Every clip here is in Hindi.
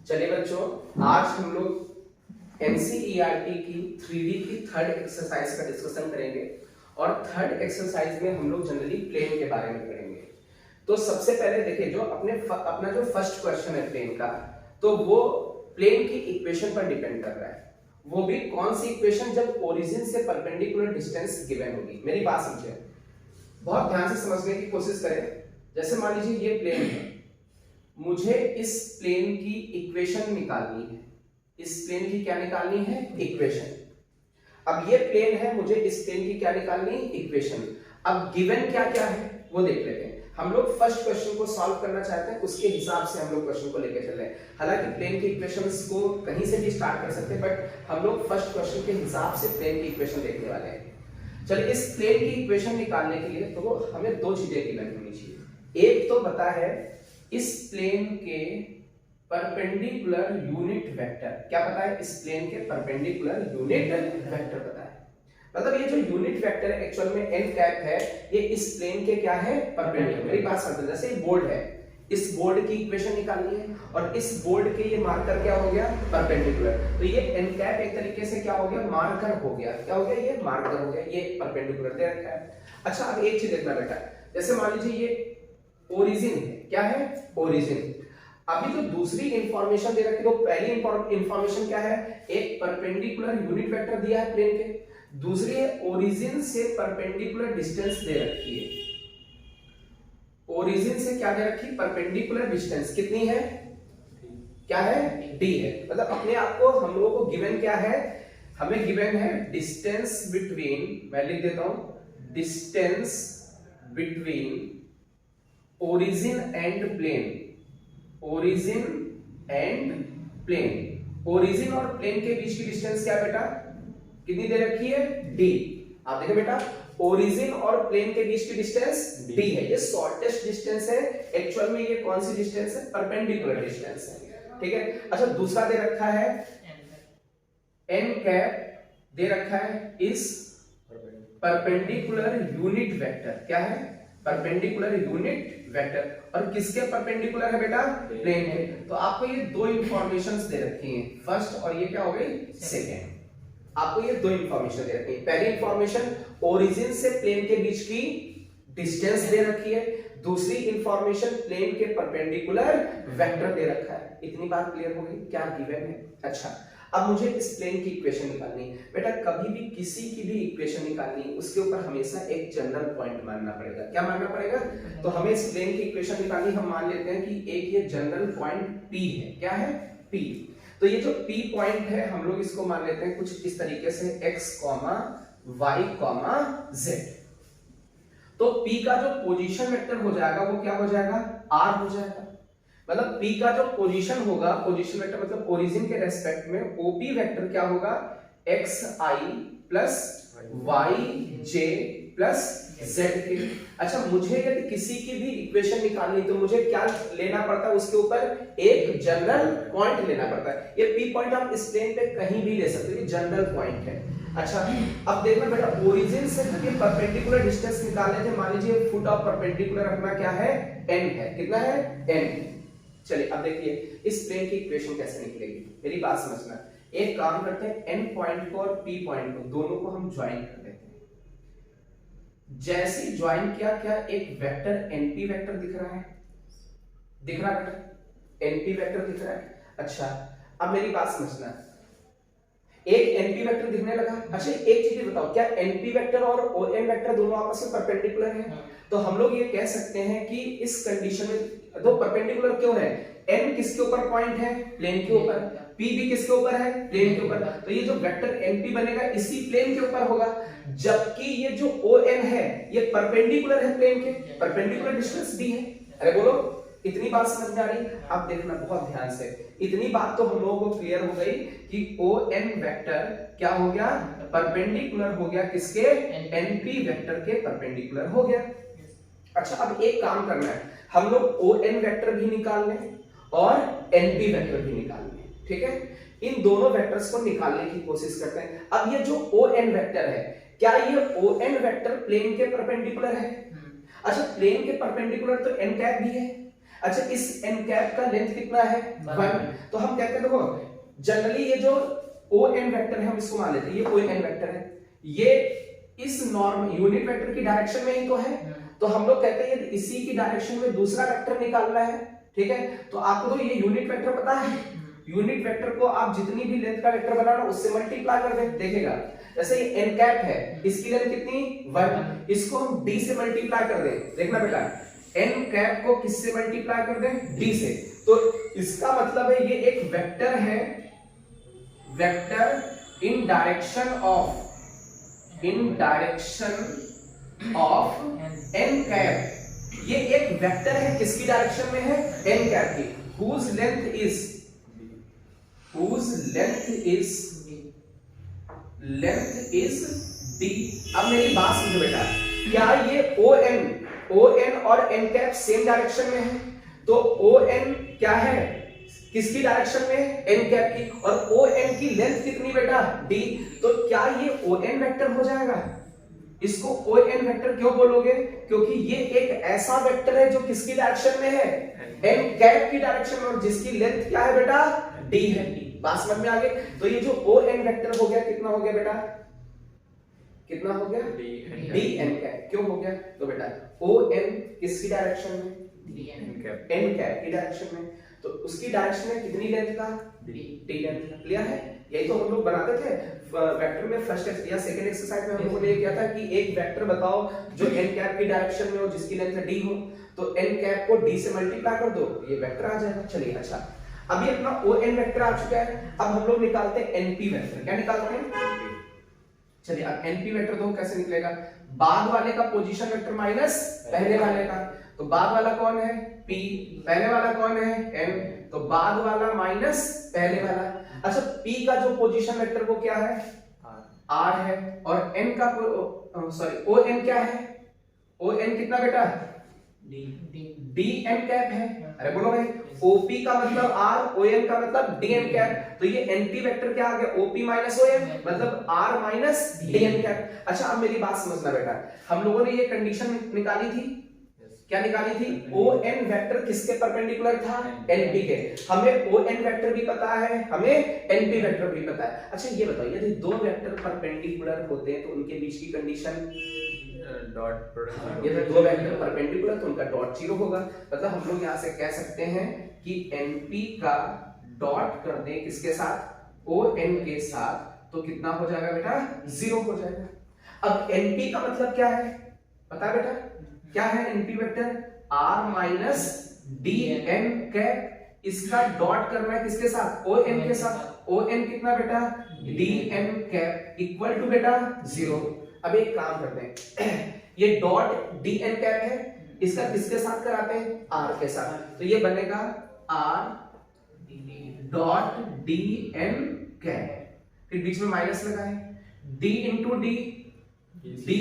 चलिए बच्चों, आज हम लोग एनसीईआरटी की 3D की थर्ड एक्सरसाइज का डिस्कशन करेंगे और थर्ड एक्सरसाइज में हम लोग जनरली प्लेन के बारे में करेंगे। तो सबसे पहले देखिए, जो अपना जो फर्स्ट क्वेश्चन है प्लेन का, तो वो प्लेन की इक्वेशन पर डिपेंड कर रहा है। वो भी कौन सी इक्वेशन? जब ओरिजिन से परपेंडिकुलर डिस्टेंस गिवन होगी। मेरी बात समझे, बहुत ध्यान से समझने की कोशिश करें। जैसे मान लीजिए ये प्लेन है, मुझे इस प्लेन की इक्वेशन निकालनी है। इस प्लेन की क्या निकालनी है? इक्वेशन। अब ये प्लेन है, मुझे इस प्लेन की क्या निकालनी है? इक्वेशन। अब गिवन क्या क्या है वो देख लेते हैं। हम लोग फर्स्ट क्वेश्चन को सॉल्व करना चाहते हैं, उसके हिसाब से हम लोग क्वेश्चन को लेकर चल रहे हैं। हालांकि प्लेन की इक्वेशंस को कहीं से भी स्टार्ट कर सकते हैं, बट हम लोग फर्स्ट क्वेश्चन के हिसाब से प्लेन की इक्वेशन देखने वाले हैं। चलिए, इस प्लेन की इक्वेशन निकालने के लिए तो हमें दो चीजें गिवन होनी चाहिए। एक तो पता है इस प्लेन के परपेंडिकुलर यूनिट वेक्टर। क्या पता है? इस प्लेन के परपेंडिकुलर यूनिट वेक्टर पता है। मतलब ये जो यूनिट वेक्टर है एक्चुअल में n कैप है, ये इस प्लेन के क्या है? परपेंडिकुलर। मेरी बात समझो, जैसे बोर्ड है, इस बोर्ड की इक्वेशन निकालनी है और इस बोर्ड के ये मार्कर क्या हो गया? परपेंडिकुलर। तो ये n कैप एक तरीके से क्या हो गया? मार्कर हो गया। क्या हो गया? ये मार्कर हो गया, ये परपेंडिकुलर दे रखा है। अच्छा, अब एक चीज देखना बेटा, जैसे मान लीजिए ये ओरिजिन है। क्या है? ओरिजिन। अभी तो दूसरी इंफॉर्मेशन दे रखी, तो पहली इंफॉर्मेशन क्या है? एक परपेंडिकुलर यूनिट वेक्टर दिया है प्लेन के, दूसरी है ओरिजिन से परपेंडिकुलर डिस्टेंस दे रखी है। ओरिजिन से क्या दे रखी? परपेंडिकुलर डिस्टेंस कितनी है? क्या है? d है। मतलब अपने आप को हम लोगों को गिवन क्या है? हमें गिवन है डिस्टेंस बिटवीन, मैं लिख देता हूं, distance between origin and plane. Origin and plane. Origin और प्लेन के बीच की डिस्टेंस क्या बेटा? कितनी दे रखी है? d। आप देखो बेटा, ओरिजिन और प्लेन के बीच की डिस्टेंस d है। ये शॉर्टेस्ट डिस्टेंस है। एक्चुअल में ये कौन सी डिस्टेंस है? परपेंडिकुलर डिस्टेंस है। ठीक है। अच्छा, दूसरा दे रखा है n कैप, दे रखा है इस परपेंडिकुलर यूनिट वेक्टर। क्या है? Perpendicular unit vector. और किसके परपेंडिकुलर है बेटा? प्लेन के। तो आपको ये दो इंफॉर्मेशंस दे रखी हैं, फर्स्ट और ये क्या हो गई? सेकेंड। आपको ये दो इंफॉर्मेशन दे रखी है। पहली इंफॉर्मेशन ओरिजिन से प्लेन के बीच की डिस्टेंस दे रखी है, दूसरी इंफॉर्मेशन प्लेन के परपेंडिकुलर वेक्टर दे रखा है। इतनी बात क्लियर हो गई? क्या गिवन है? अच्छा, अब मुझे इस प्लेन की इक्वेशन निकालनी है। बेटा, कभी भी किसी की भी इक्वेशन निकालनी, उसके ऊपर हमेशा एक जनरल पॉइंट मानना पड़ेगा। क्या मानना पड़ेगा? तो हमें इस प्लेन की इक्वेशन निकालनी, हम मान लेते हैं कि एक ये जनरल पॉइंट P है। क्या है? P। तो ये जो P पॉइंट है, हम लोग इसको मान लेते हैं कुछ इस तरीके से x, y, z। तो P का जो पोजीशन वेक्टर हो जाएगा वो क्या हो जाएगा? R हो जाएगा। मतलब P का जो पोजीशन होगा, पोजीशन वेक्टर मतलब ओरिजिन के रेस्पेक्ट में OP वेक्टर क्या होगा? xi plus yj plus z के। अच्छा, मुझे यदि किसी की भी इक्वेशन निकालनी तो मुझे क्या लेना पड़ता है? उसके ऊपर एक जनरल पॉइंट लेना पड़ता है। ये P पॉइंट आप इस प्लेन पे कहीं भी ले सकते हो, ये जनरल पॉइंट है। अच्छा, अब देखना बेटा, ओरिजिन से ये परपेंडिकुलर डिस्टेंस निकालने थे। मान लीजिए फुट ऑफ परपेंडिकुलर अपना क्या है? n है। कितना है? n। चलिए, अब देखिए इस प्लेन की इक्वेशन कैसे निकलेगी। मेरी बात समझना। एक काम करते हैं, n पॉइंट को और p पॉइंट को दोनों को हम ज्वाइन कर देते हैं। जैसे ज्वाइन किया, क्या एक वेक्टर np वेक्टर दिख रहा है? दिख रहा है बेटा? np वेक्टर दिख रहा है। अच्छा, अब मेरी बात समझना, एक np वेक्टर दिखने लगा। अच्छा, एक चीज बताओ, क्या np वेक्टर और om वेक्टर दोनों आपस में परपेंडिकुलर हैं? तो हम लोग ये कह सकते हैं कि इस कंडीशन में दो परपेंडिकुलर क्यों है? n किसके ऊपर पॉइंट है? प्लेन के ऊपर। p भी किसके ऊपर है? प्लेन के ऊपर। तो ये जो वेक्टर np बनेगा इसी प्लेन के ऊपर होगा, जबकि ये जो on है ये परपेंडिकुलर है प्लेन के, परपेंडिकुलर डिस्टेंस d है। अरे बोलो, इतनी बात समझ में आ रही? अब देखना बहुत ध्यान से। इतनी बात तो हम लोगों को क्लियर हो गई कि ON वेक्टर क्या हो गया? परपेंडिकुलर हो गया किसके? NP वेक्टर के परपेंडिकुलर हो गया। अच्छा, अब एक काम करना है, हम लोग ON वेक्टर भी निकाल लें और NP वेक्टर भी निकाल लें। ठीक है, इन दोनों वेक्टर्स को निकालने की कोशिश करते हैं। अब ये जो ON वेक्टर है, क्या ये ON वेक्टर प्लेन के परपेंडिकुलर है? अच्छा, प्लेन के परपेंडिकुलर तो n कैप भी है। अच्छा इस n कैप का लेंथ कितना है 1। तो हम कहते हैं देखो जनरली ये जो ओ एन वेक्टर है हम इसको मान लेते हैं, ये ओ एन वेक्टर है, ये इस नॉर्म यूनिट वेक्टर की डायरेक्शन में ही तो है, तो हम लोग कहते हैं इसी की डायरेक्शन में दूसरा वेक्टर निकालना है, ठीक है। तो आपको तो ये यूनिट वेक्टर पता है, यूनिट वेक्टर को आप जितनी भी लेंथ का वेक्टर बनाना उससे मल्टीप्लाई कर दें, देखिएगा जैसे ये n कैप है इसकी लेंथ कितनी 1, इसको हम d से मल्टीप्लाई कर दें, देखना बेटा n कैप को किससे मल्टीप्लाई कर दें d से, तो इसका मतलब है ये एक वेक्टर है, vector in direction of n cap, ये एक वेक्टर है किसकी डायरेक्शन में है n कैप की, whose length is d। अब मेरी बात समझो बेटा, क्या ये ON और n कैप सेम डायरेक्शन में है, तो ON क्या है किसकी डायरेक्शन में n कैप की, और ON की लेंथ कितनी बेटा d, तो क्या ये ON वेक्टर हो जाएगा। इसको ON वेक्टर क्यों बोलोगे, क्योंकि ये एक ऐसा वेक्टर है जो किसकी डायरेक्शन में है n कैप की डायरेक्शन में, और जिसकी लेंथ क्या है बेटा d है। बात समझ में आ गई। तो ये जो ON वेक्टर हो गया कितना हो गया बेटा, कितना हो गया dn कैप, क्यों हो गया, तो बेटा ON किसकी डायरेक्शन में n कैप की डायरेक्शन में, तो उसकी डायरेक्शन में कितनी लेंथ का d लेंथ, क्लियर है। यही तो हम लोग बनाते थे वेक्टर में फर्स्ट या सेकंड एक्सरसाइज में हम लोगों ने ये किया था कि एक वेक्टर बताओ जो n कैप की डायरेक्शन में हो जिसकी लेंथ d हो, तो n कैप को d से मल्टीप्लाई कर दो ये वेक्टर आ जाएगा। चलिए अच्छा अभी अपना ON वेक्टर आ चुका है, अब हम लोग निकालते हैं NP वेक्टर, क्या निकालते हैं, चलिए अब NP वेक्टर तो कैसे निकलेगा, बाद वाले का पोजीशन वेक्टर माइनस पहले वाले का, तो बाद वाला कौन है P, पहले वाला कौन है N, तो बाद वाला माइनस पहले वाला। अच्छा P का जो पोजीशन वेक्टर वो क्या है R है, और N का ON क्या है, ON कितना बेटा dn कैप है, अरे बोलो भाई OP का मतलब R, ON का मतलब dn कैप, तो ये NP वेक्टर क्या आ गया OP माइनस ON मतलब R माइनस dn कैप। अच्छा अब मेरी बात समझना बेटा, हम लोगों ने ये कंडीशन निकाली थी, क्या निकाली थी, ON वेक्टर किसके परपेंडिकुलर था NP के, हमें ON वेक्टर भी पता है, हमें NP वेक्टर भी पता है। अच्छा ये बताओ यदि दो वेक्टर परपेंडिकुलर होते हैं तो उनके बीच की कंडीशन डॉट प्रोडक्ट, ये दो वेक्टर परपेंडिकुलर तो उनका डॉट जीरो होगा, मतलब हम लोग यहाँ से कह सकते हैं कि NP का डॉट कर दें किसके साथ ON के साथ, तो कितना हो जाएगा बेटा 0 हो जाएगा। अब NP का मतलब क्या है पता बेटा, क्या है NP vector R minus dn cap, इसका डॉट करना है किसके साथ ON के साथ, ON कितना बेटा dn कैप इक्वल टू बेटा 0। अब एक काम करते हैं ये डॉट dn कैप है, इसका किसके साथ कराते हैं R के साथ, तो ये बनेगा R डॉट dn कैप, फिर बीच में माइनस लगाएं d इंटू d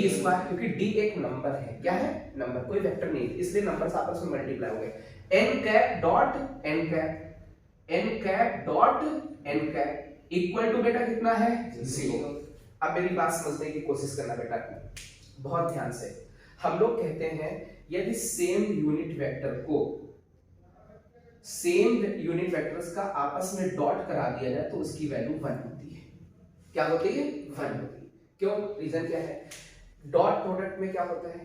स्क्वायर, क्योंकि d एक नंबर है, क्या है नंबर, कोई वेक्टर नहीं इसलिए नंबर्स आपस में मल्टीप्लाई होंगे। n cap dot n cap equal to बेटा कितना है 0। अब मेरी बात समझने की कोशिश करना बेटा बहुत ध्यान से, हम लोग कहते हैं यदि सेम यूनिट वेक्टर्स का आपस में डॉट करा दिया जाए तो उसकी वैल्यू 1 होती है, क्या होती है 1 होती है। क्यों, रीजन क्या है, डॉट प्रोडक्ट में क्या होता है,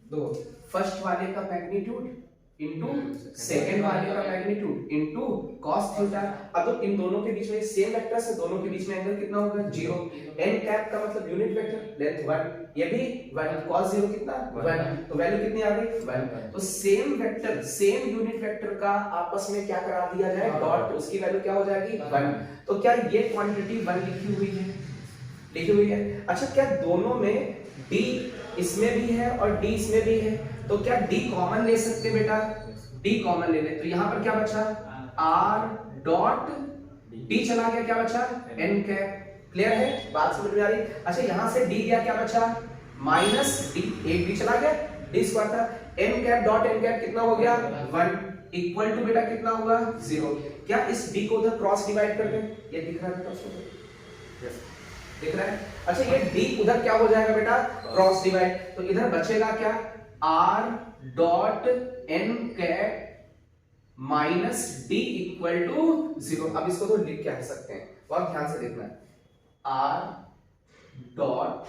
दो फर्स्ट वाले का मैग्नीट्यूड इनटू सेकंड वाले का मैग्नीट्यूड इनटू cos थीटा। अब तो इन दोनों के बीच में सेम वेक्टर्स है, दोनों के बीच में एंगल कितना होगा 0। n कैप का मतलब यूनिट वेक्टर लेंथ 1, ये भी 1, cos 0 कितना 1, तो वैल्यू कितनी आ गई 1। तो same vector same unit vector का आपस में क्या करा दिया जाए डॉट, तो उसकी वैल्यू क्या हो जाएगी 1। तो क्या ये क्वांटिटी 1 लिखी हुई है। अच्छा क्या दोनों में d इसमें भी है और d इसमें भी है, तो क्या d कॉमन ले सकते बेटा, d कॉमन ले ले, तो यहां पर क्या बचा r डॉट d चला गया, क्या बचा n कैप। क्लियर है, बात समझ में आ रही। अच्छा यहां से d गया, क्या बचा माइनस d, एक d चला गया, d स्क्वायर था, n cap dot n cap कितना हो गया 1 इक्वल टू बेटा कितना होगा 0। क्या इस d को उधर क्रॉस डिवाइड कर दें, ये दिख रहा है बेटा उसको दिख रहा है। अच्छा ये d उधर क्या हो जाएगा बेटा क्रॉस डिवाइड, तो इधर बचेगा क्या r dot n cap minus D equal to 0। अब इसको तो लिख क्या सकते हैं, बहुत ध्यान से देखना है। आर डॉट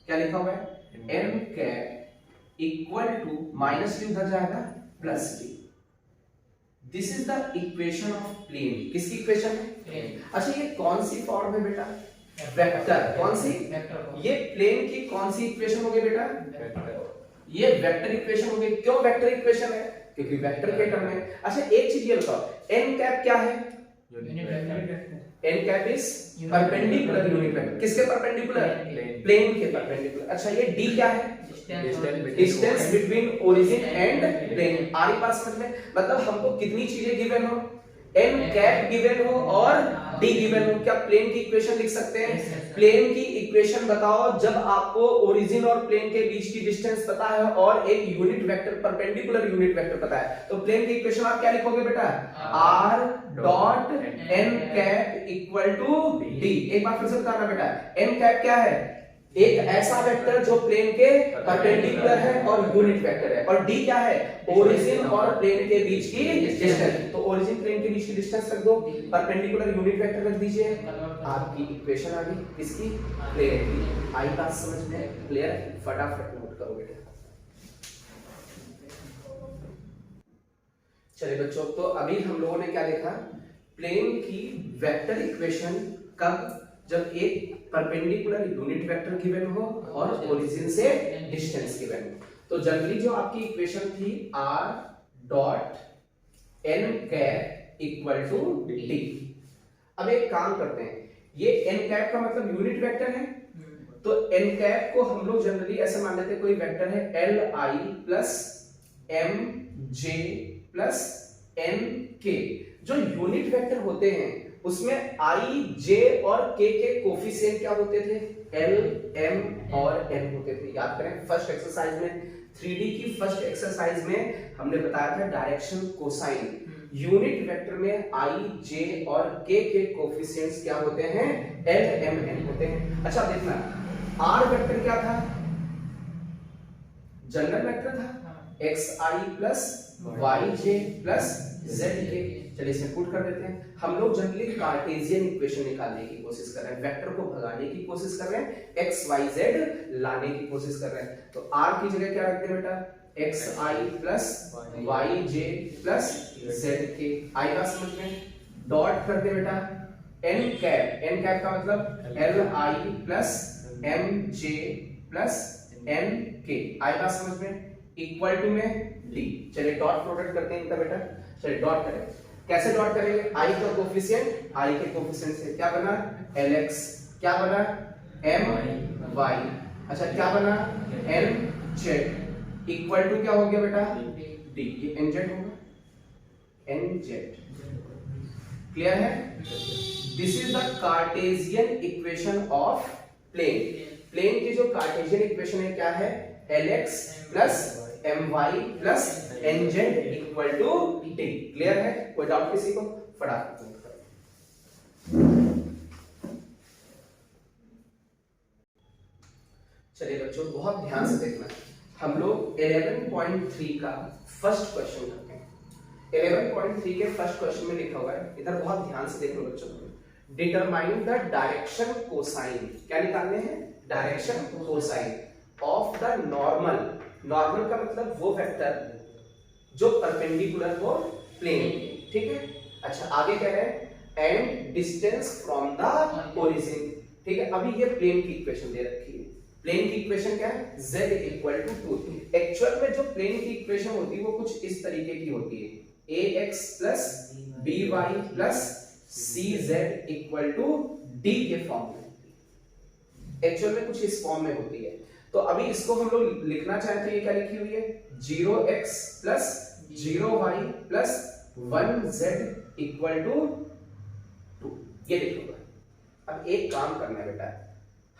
क्या लिखा हुआ है, M cap equal to minus D उधर जाएगा plus D. This is the equation of plane. किसकी इक्वेशन है? अच्छा ये कौन सी फॉर्म है बेटा? वेक्टर। कौन सी? ये प्लेन की कौन सी इक्वेशन हो गई बेटा? ये वेक्टर इक्वेशन हो गई। क्यों वेक्टर इक्वेशन है? क्योंकि वेक्टर के टर्म में। अच्छा एक चीज ये बताओ, एन कैप क्या है? N cap is perpendicular unit vector. किसके परपेंडिकुलर? प्लेन के परपेंडिकुलर। अच्छा ये डी क्या है? Distance between origin and plane. आ रही बात समझ में? मतलब हमको कितनी चीजें गिवन हो, एन कैप गिवन हो और डी गिवन हो, क्या प्लेन की इक्वेशन लिख सकते हैं? प्लेन की इक्वेशन बताओ जब आपको ओरिजिन और प्लेन के बीच की डिस्टेंस पता है और एक unit vector perpendicular unit vector पता है, तो प्लेन की इक्वेशन आप क्या लिखोगे बेटा? R dot N cap equal to D. एक बार फिर से बताना बेटा, एन कैप क्या है? एक ऐसा वेक्टर जो प्लेन के परपेंडिकुलर है और यूनिट वेक्टर है। और डी क्या है? ओरिजिन और प्लेन के बीच की डिस्टेंस। तो ओरिजिन प्लेन के बीच की डिस्टेंस रख दो, परपेंडिकुलर यूनिट वेक्टर रख दीजिए, आपकी इक्वेशन आ गई। किसकी? प्लेन की। आई बात समझ में? क्लियर? फटाफट नोट करो बेटा। चलिए बच्चों, तो अभी हम लोगों ने क्या देखा? प्लेन की वेक्टर इक्वेशन कब? जब एक परपेंडिकुलर यूनिट वेक्टर गिवन हो और ओरिजिन से डिस्टेंस गिवन हो। तो जनरली जो आपकी इक्वेशन थी R dot N cap equal to D. अब एक काम करते हैं, ये एन कैप का मतलब यूनिट वेक्टर है, तो एन कैप को हम लोग जनरली ऐसे मान लेते हैं कोई वेक्टर है L I plus M J plus N K. जो यूनिट वेक्टर होते हैं उसमें आई जे और के कोफिशिएंट क्या होते थे? एल एम और एन होते थे। याद करें फर्स्ट एक्सरसाइज में, 3D की फर्स्ट एक्सरसाइज में हमने बताया था डायरेक्शन कोसाइन। यूनिट वेक्टर में आई जे और के कोफिशिएंट्स क्या होते हैं? एल एम एन होते हैं। अच्छा देखना, आर वेक्टर क्या था? जनरल वेक्टर था, एक्स आई प्लस वाई जे प्लस जेड के। चलिए इसमें पुट कर देते हैं। हम लोग जनरली कार्टेशियन इक्वेशन निकालने की कोशिश कर रहे हैं, वेक्टर को भगाने की कोशिश कर रहे हैं, एक्स वाई जेड लाने की कोशिश कर रहे हैं। तो आर की जगह क्या रखते हैं बेटा? एक्स आई प्लस वाई जे प्लस जेड के। आई का समझ में? डॉट करते बेटा एन कैप का मतलब L I plus M J plus N K. आई का समझ में? इक्वल टू में डी। चलिए डॉट प्रोडक्ट करते हैं इनका बेटा। चलिए डॉट करें। कैसे डॉट करेंगे? आई का कोफिशिएंट, आई के कोफिशिएंट से क्या बना? Lx। क्या बना? My। अच्छा क्या बना? Nz इक्वल टू क्या हो गया बेटा? D। ये Nz होगा, Nz। क्लियर है? This is the cartesian equation of plane. Plane की जो कार्टेशियन इक्वेशन है क्या है? Lx plus my plus nz equal to d। Clear है? कोई डाउट किसी को? फटाफट नोट करो। चलिए बच्चों बहुत ध्यान से देखना, हम लोग 11.3 का फर्स्ट क्वेश्चन करते हैं। 11.3 के फर्स्ट क्वेश्चन में लिखा हुआ है, इधर बहुत ध्यान से देखो बच्चों। Determine the direction cosine. क्या निकालने हैं? Direction cosine of the normal. Normal का मतलब वो वेक्टर जो परपेंडिकुलर हो प्लेन। ठीक है? अच्छा आगे कह रहे हैं and distance from the origin. ठीक है? अभी ये प्लेन की इक्वेशन दे रखी है। प्लेन की इक्वेशन क्या है? z equal to 2। एक्चुअल में जो प्लेन की इक्वेशन होती है वो कुछ इस तरीके की होती है, ax plus by plus cz equal to d के फॉर्म में। एक्चुअल में कुछ इस फॉर्म में होती है। तो अभी इसको हम लोग लिखना चाहते हैं, ये क्या लिखी हुई है? 0x plus 0y plus 1z equal to 2। ये लिखूंगा। अब एक काम करना है बेटा,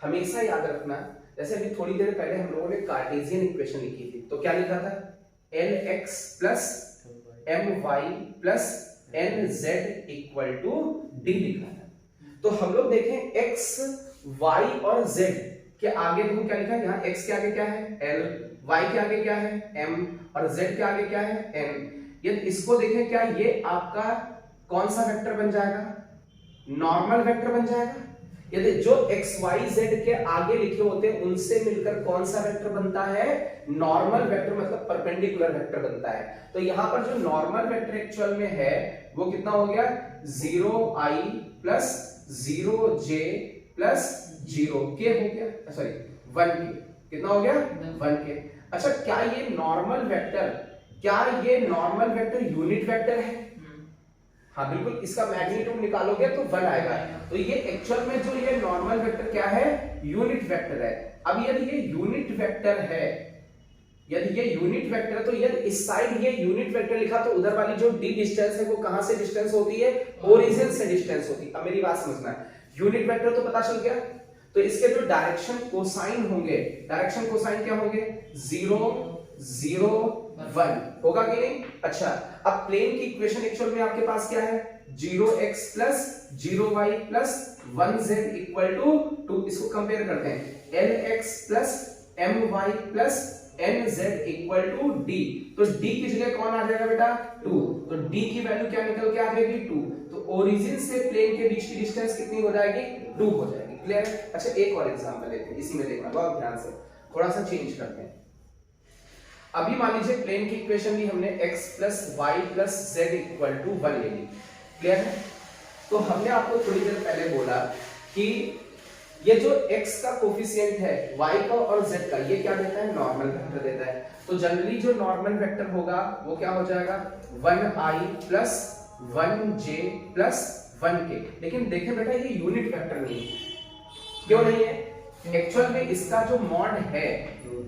हमेशा याद रखना, जैसे अभी थोड़ी देर पहले हम लोगों ने कार्टेशियन इक्वेशन लिखी थी, तो क्या लिखा था? lx plus my plus nz equal to d लिखा था। तो हम लोग देखें x y और z के आगे देखो क्या लिखा है? यहाँ x के आगे क्या है? l, y के आगे क्या है? m और z के आगे क्या है? n। यदि इसको देखें, क्या ये आपका कौन सा वेक्टर बन जाएगा? नॉर्मल वेक्टर बन जाएगा। यदि जो एक्स वाई जेड के आगे लिखे होते हैं उनसे मिलकर कौन सा वेक्टर बनता है? नॉर्मल वेक्टर, मतलब परपेंडिकुलर वेक्टर बनता है। तो यहां पर जो नॉर्मल वेक्टर एक्चुअल में है वो कितना हो गया? 0i plus 0j plus 0k हो गया, सॉरी 1k। कितना हो गया? 1k। अच्छा, क्या ये नॉर्मल वेक्टर यूनिट वेक्टर है? हाँ बिल्कुल, इसका मैग्नीट्यूड निकालोगे तो 1 आएगा। तो ये एक्चुअल में जो ये नॉर्मल वेक्टर क्या है? यूनिट वेक्टर है। अब यदि ये यूनिट वेक्टर है, तो यदि इस साइड ये यूनिट वेक्टर लिखा तो उधर वाली जो डी डिस्टेंस है वो कहां से डिस्टेंस होती है? ओरिजिन से डिस्टेंस होती है। अब मेरी बात समझना, यूनिट वेक्टर तो पता चल गया, तो इसके जो डायरेक्शन कोसाइन होंगे, डायरेक्शन कोसाइन क्या होंगे? 0 0 1 होगा कि नहीं? अच्छा, अब प्लेन की इक्वेशन एक्चुअल में आपके पास क्या है? 0x plus 0y plus 1z equal to 2। इसको कंपेयर करते हैं, lx plus my plus nz equal to d। तो d की जगह कौन आ जाएगा बेटा? 2। तो d की वैल्यू क्या निकल के आ जाएगी? 2। तो ओरिजिन से प्लेन के बीच की डिस्टेंस कितनी हो जाएगी? 2 हो जाएगी। क्लियर है? अच्छा, एक और एग्जांपल लेते हैं, इसी में देखना बहुत ध्यान से, थोड़ा सा चेंज करते हैं। अभी मान लीजिए प्लेन की इक्वेशन ली हमने x plus Y plus Z equal to 1 ले ली। क्लियर है? तो हमने आपको थोड़ी देर पहले बोला कि ये जो x का कोफिशिएंट है y का और z का, ये क्या देता है? नॉर्मल वेक्टर देता है। तो जनरली जो नॉर्मल वेक्टर होगा वो क्या हो जाएगा? 1i plus 1j plus 1k। लेकिन देखें बेटा, ये यूनिट वेक्टर नहीं है। क्यों नहीं है? एक्चुअल में इसका जो मॉड है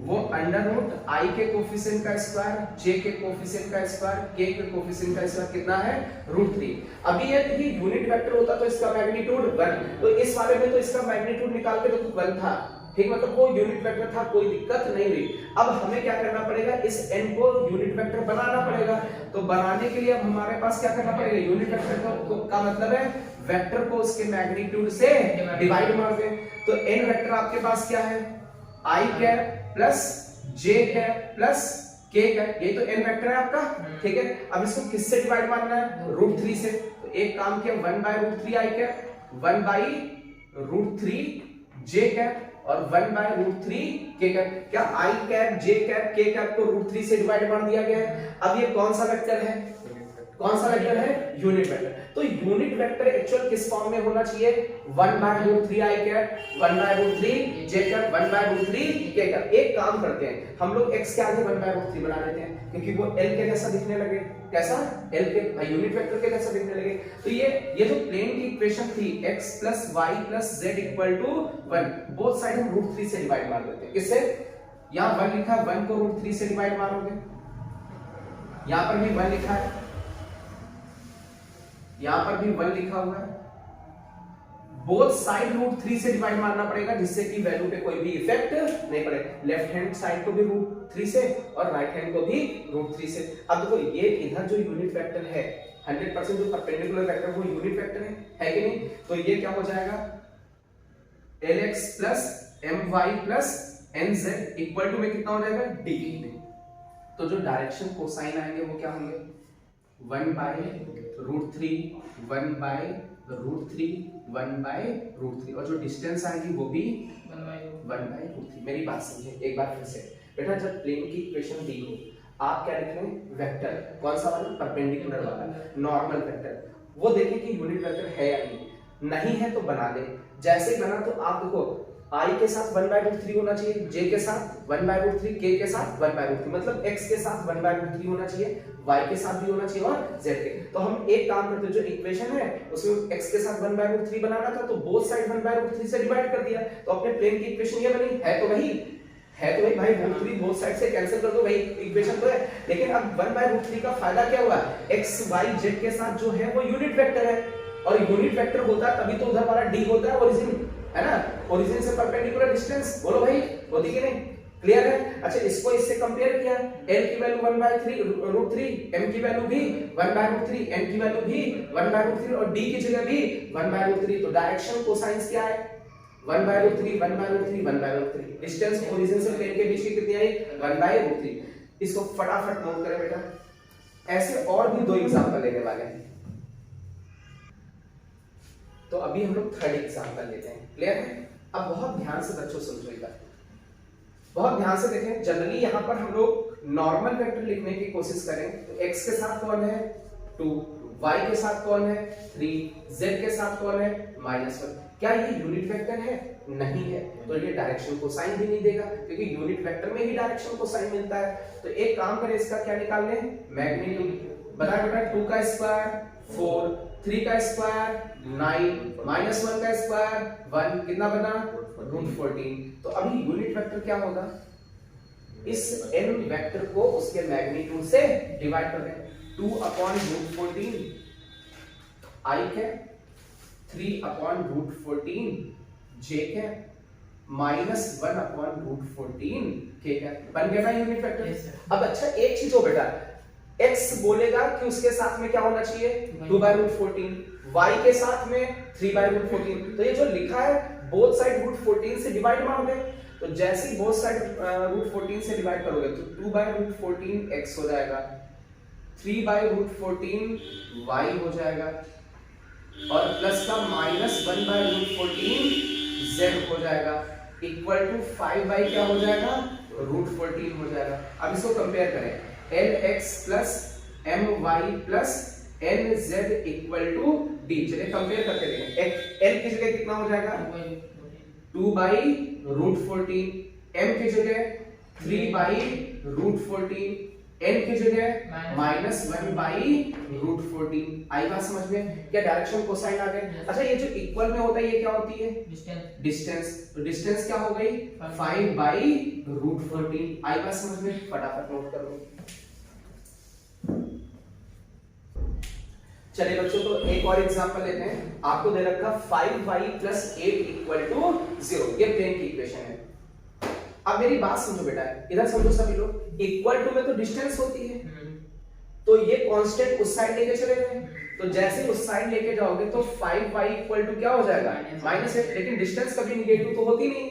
वो अंडर रूट आई के कोफिशिएंट का स्क्वायर, जे के कोफिशिएंट का स्क्वायर, के के कोफिशिएंट का स्क्वायर कितना है? √3। अभी ये देखिए यूनिट वेक्टर होता तो इसका मैग्नीट्यूड 1, तो इस वाले में तो इसका मैग्नीट्यूड निकाल के तो 1 था, ठीक, मतलब वो यूनिट वेक्टर था, कोई दिक्कत नहीं हुई। अब हमें क्या करना पड़ेगा? इस n को यूनिट वेक्टर बनाना पड़ेगा। तो बनाने के लिए अब हमारे पास क्या करना पड़ेगा? यूनिट वेक्टर का मतलब है वेक्टर को उसके मैग्नीट्यूड से डिवाइड मार दें। तो n वेक्टर आपके पास क्या है? i cap plus j cap plus k cap, ये तो n वेक्टर है आपका, ठीक है। अब इसको किससे डिवाइड मारना है? √3 से। तो एक काम किया, 1/√3 i कैप, 1/√3 j कैप और 1/√3 k कैप। क्या i cap, j cap, k cap को √3 से डिवाइड मार दिया गया है। अब ये कौन सा वेक्टर है? कौन सा वेक्टर है? Unit vector. तो यूनिट वेक्टर एक्चुअल किस फॉर्म में होना चाहिए? 1/√3 i cap, 1/√3 j cap, 1/√3 k cap. एक काम करते हैं, हम लोग x के आगे 1/√3 बना लेते हैं, क्योंकि वो l के जैसा दिखने लगे। कैसा? l के यूनिट वेक्टर के जैसा दिखने लगे। तो ये जो प्लेन की इक्वेशन थी x plus y plus z equal to 1, both side हम √3 से डिवाइड मार देते हैं। किससे? यहां 1 लिखा, 1 को √3 से डिवाइड मारोगे, यहां पर भी 1 लिखा है, यहां पर भी 1 लिखा हुआ है। बोथ साइड √3 से डिवाइड मारना पड़ेगा, जिससे कि वैल्यू पे कोई भी इफेक्ट नहीं पड़े। लेफ्ट हैंड साइड को भी √3 से और राइट हैंड को भी √3 से। अब देखो, ये इधर जो यूनिट वेक्टर है 100% जो परपेंडिकुलर वेक्टर वो यूनिट वेक्टर है कि नहीं? तो ये क्या हो जाएगा? lx plus my plus nz equal to में कितना हो जाएगा? d। तो जो डायरेक्शन कोसाइन आएंगे वो क्या होंगे? 1/√3 1/√3 1/√3, और जो डिस्टेंस आएगी वो भी 1/√3। मेरी बात समझे एक बार फिर से बेटा, जब प्लेन की इक्वेशन दी हो, आप क्या लिख रहे हैं? वेक्टर। कौन सा वाला? परपेंडिकुलर वाला, नॉर्मल वेक्टर। वो देखें कि यूनिट वेक्टर है या नहीं है, तो बना दे। जैसे ही बना तो आप देखो, i के साथ 1/√3 होना चाहिए, j के साथ 1/√3, k के साथ 1/√3, मतलब x के साथ 1/√3 होना चाहिए, y के साथ भी होना चाहिए और z के। तो हम एक काम करते हैं, जो इक्वेशन है उसमें x के साथ 1/√3 बनाना था, तो बोथ साइड 1/√3 से डिवाइड कर दिया, तो अपने प्लेन की इक्वेशन ये बनी। है तो वही भाई, √3 बोथ साइड से कैंसिल कर दो, वही इक्वेशन तो है। लेकिन अब 1/√3 का फायदा क्या हुआ? x y z के साथ जो है वो यूनिट वेक्टर है, और यूनिट वेक्टर होता है तभी तो उधर वाला d होता है, ओरिजिन है ना, ओरिजिन से परपेंडिकुलर डिस्टेंस। बोलो भाई, होती कि नहीं? क्लियर है? अच्छा, इसको इससे कंपेयर किया, l की वैल्यू 1/√3, m की वैल्यू भी 1/√3, n की वैल्यू भी 1/√3 और d की जगह भी 1/√3। तो डायरेक्शन कोसाइंस क्या है? 1/√3 1/√3 1/√3। डिस्टेंस ओरिजिन से प्लेन के बीच की कितनी आई? 1/√3। इसको फटाफट नोट करें बेटा, ऐसे और भी 2 एग्जांपल लेने वाले हैं। तो अभी हम लोग थर्ड एग्जांपल लेते हैं, क्लियर है? अब बहुत ध्यान से बच्चों सुनो इधर, बहुत ध्यान से देखें। जनरली यहाँ पर हम लोग नॉर्मल वेक्टर लिखने की कोशिश करें तो x के साथ कौन है 2, y के साथ कौन है 3, z के साथ कौन है -1। क्या ये यूनिट वेक्टर है? नहीं है, तो ये डायरेक्शन को साइन भी नहीं देगा, क्योंकि यूनिट वेक्टर में ही डायरेक्शन को साइन मिलता है। तो एक काम करें, इसका क्या निकाल लें, मैग्नीट्यूड। बता बेटा 2 का स्क्वायर 4, 3 का स्क्वायर 9, -1 का स्क्वायर 1, कितना बना √14। तो अभी यूनिट वेक्टर क्या होगा, इस n वेक्टर को उसके मैग्नीट्यूड से डिवाइड कर दें। 2/√14 i के, 3/√14 j के, -1/√14 k के। बन गया ना यूनिट वेक्टर। अब अच्छा एक चीज हो बेटा, x बोलेगा कि उसके साथ में क्या होना चाहिए 2/√14, y के साथ में 3/√14। तो ये जो लिखा है बोथ साइड √14 से डिवाइड मार दे। तो जैसे ही बोथ साइड √14 से डिवाइड करोगे तो 2/√14 x हो जाएगा, 3/√14 y हो जाएगा, और प्लस का -1/√14 z हो जाएगा, इक्वल टू 5 क्या हो जाएगा √14 हो जाएगा। अब इसको कंपेयर करें, lx plus my plus nz equal to d। चलिए कंपेयर करके देखें। l की जगह कितना हो जाएगा 2/√14, m की जगह 3/√14, n की जगह -1/√14। आई बात समझ में? क्या डायरेक्शन कोसाइन आ गए? अच्छा ये जो इक्वल में होता है ये क्या होती है डिस्टेंस। तो डिस्टेंस क्या हो गई 5/√14। आई बात समझ में? फटाफट नोट कर लो। चलिए बच्चों, तो एक और एग्जांपल लेते हैं। आपको दे रखा 5y + 8 = 0। ये प्लेन की इक्वेशन है। अब मेरी बात समझो बेटा, इधर समझो सभी लोग। इक्वल टू में तो डिस्टेंस होती है, तो ये कांस्टेंट उस साइड लेके चले गए। तो जैसे उस साइड लेके जाओगे तो 5y = क्या हो जाएगा -8। लेकिन डिस्टेंस कभी नेगेटिव तो होती नहीं,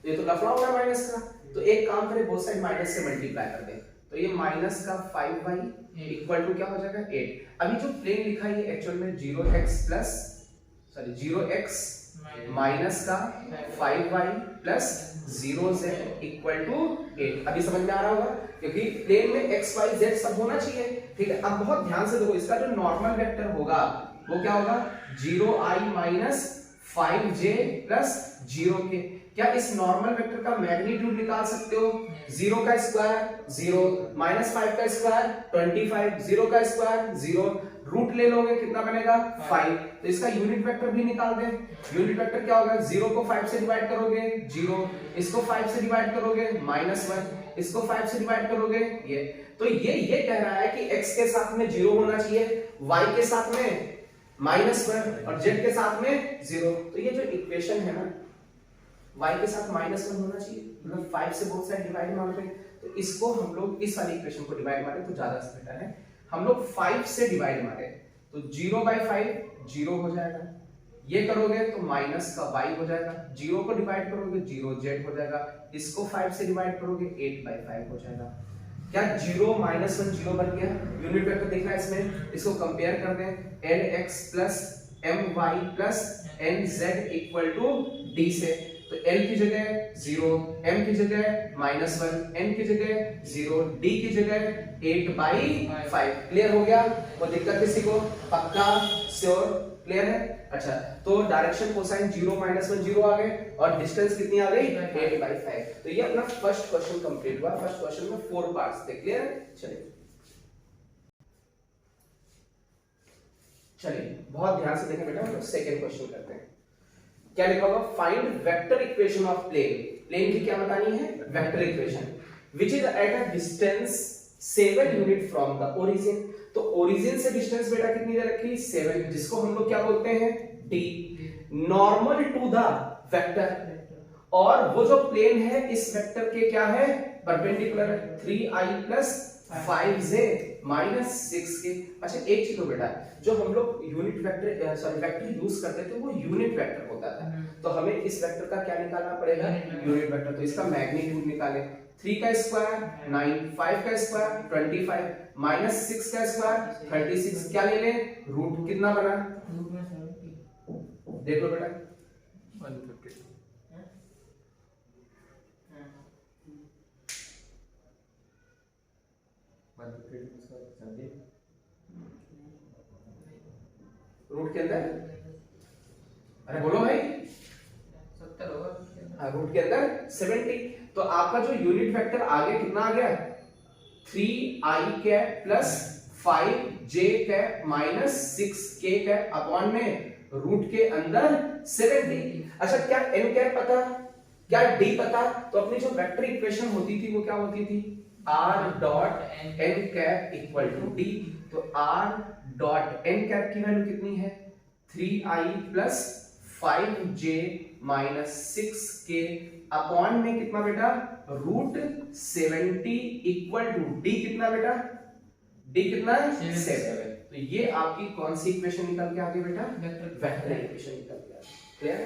तो ये तो लफड़ा होगा माइनस का। तो एक काम करें, बोथ साइड माइनस से मल्टीप्लाई कर दें, तो ये माइनस का 5y इक्वल टू क्या हो जाएगा 8। अभी जो प्लेन लिखा है ये एक्चुअल में 0x माइनस का 5y plus 0z equal to 8। अभी समझ में आ रहा होगा, क्योंकि प्लेन में x y z सब होना चाहिए। ठीक है, अब बहुत ध्यान से देखो, इसका जो नॉर्मल वेक्टर होगा वो क्या होगा 0i minus 5j plus 0k। क्या इस नॉर्मल वेक्टर का मैग्नीट्यूड निकाल सकते हो? 0 का स्क्वायर 0, -5 का स्क्वायर 25, 0 का स्क्वायर 0, रूट ले लोगे कितना बनेगा 5। तो इसका यूनिट वेक्टर भी निकाल दें। यूनिट वेक्टर क्या होगा, 0 को 5 से डिवाइड करोगे 0, इसको 5 से डिवाइड करोगे -1, इसको 5 से डिवाइड करोगे ये। तो ये कह रहा है कि x के साथ में 0 होना चाहिए, y के साथ में -1 और z के साथ में 0। तो ये जो इक्वेशन है ना, y के साथ -1 होना चाहिए, मतलब 5 से बोथ साइड डिवाइड मार दें। तो इसको हम लोग इस वाली इक्वेशन को डिवाइड मारें तो ज्यादा बेटर है। हम लोग 5 से डिवाइड मारे तो 0/5 0 हो जाएगा, ये करोगे तो माइनस का y हो जाएगा, 0 को डिवाइड करोगे 0z हो जाएगा, इसको 5 से डिवाइड करोगे 8/5 हो जाएगा। क्या 0 -1 0 बन गया? यूनिट वेक्टर दिख रहा है इसमें, इसको कंपेयर कर दें lx plus my plus nz equal to d से। तो l की जगह 0, m की जगह -1, n की जगह 0, d की जगह 8/5। क्लियर हो गया? वो दिक्कत किसी को? पक्का श्योर क्लियर है? अच्छा, तो डायरेक्शन कोसाइन 0 -1 0 आ गए और डिस्टेंस कितनी आ गई 8/5। तो ये अपना फर्स्ट क्वेश्चन कंप्लीट हुआ। फर्स्ट क्वेश्चन में 4 पार्ट्स थे। क्लियर है? चलिए बहुत ध्यान से देखें बेटा, हम लोग सेकंड क्वेश्चन करते हैं। क्या लिखा होगा, find vector equation of plane. Plane की क्या बतानी है? Vector equation which is at a distance 7 unit from the origin. तो ओरिजिन से डिस्टेंस बेटा कितनी दे रखी 7, जिसको हम लोग क्या बोलते हैं d। Normal to the vector, और वो जो प्लेन है इस वेक्टर के क्या है परपेंडिकुलर है। 3i + 5j -6k। अच्छा एक चीज तो बेटा, जो हम लोग unit vector sorry vector use करते थे वो यूनिट वेक्टर होता था, तो हमें इस वेक्टर का क्या निकालना पड़ेगा, यूनिट वेक्टर। तो इसका मैग्नीट्यूड निकाले, 3 का स्क्वायर 9, 5 का स्क्वायर 25, -6 का स्क्वायर 36, क्या ले लें, रूट कितना बना, देख लो बेटा 150 रूट के अंदर, अरे बोलो भाई, 70 होगा। हाँ रूट के अंदर 70। तो आपका जो यूनिट वेक्टर आगे कितना आ गया, 3i cap plus 5j cap minus 6k cap upon में रूट के अंदर 70। अच्छा क्या n कैप पता, क्या d पता, तो अपनी जो वेक्टर इक्वेशन होती थी वो क्या होती थी, r dot n cap equal to d। तो r डॉट n कैप की वैल्यू कितनी है, 3i plus 5j minus 6k upon में कितना बेटा, रूट 70 इक्वल टू d कितना बेटा, d कितना 7। तो ये आपकी कौन सी इक्वेशन निकल के आ गई बेटा, वेक्टर इक्वेशन निकल के आ गई। क्लियर है।